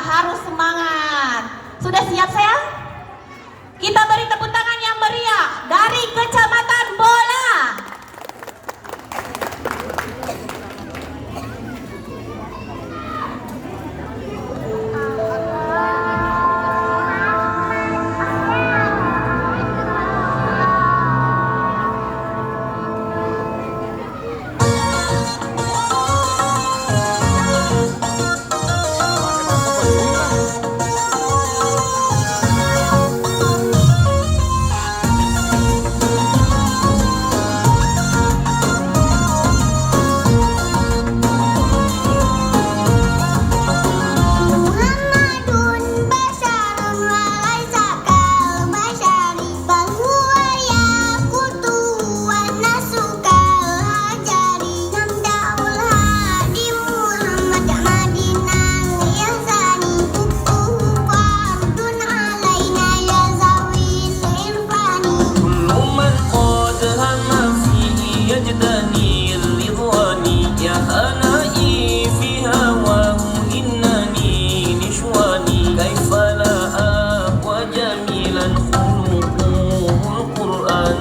harus semangat. Sudah siap sayang? Kita beri tepuk tangan yang meriah dari Kecamatan Bola.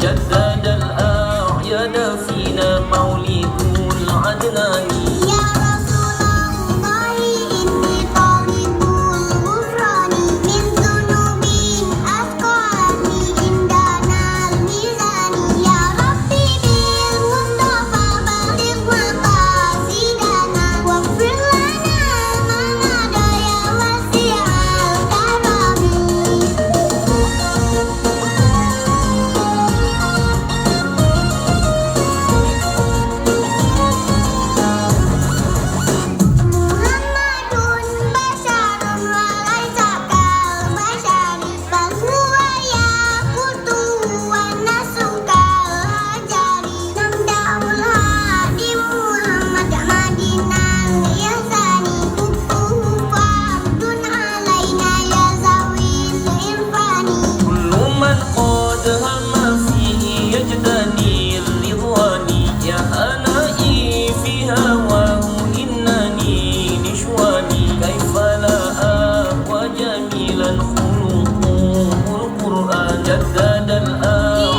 جدد الأعياد فينا مولد العدنان يا رسول الله إني طالب الغفران من ذنوب أثقلني عندنا الميزان يا ربي بالمصطفى بلغ مقاصدنا واغفر لنا ما مضى يا واسع الكرم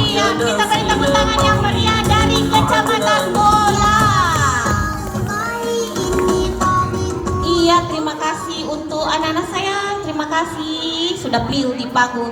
Iya, kita beri tepuk tangan yang meriah dari Kecamatan Bola. Iya, terima kasih untuk anak-anak saya. Terima kasih sudah beliau di panggung.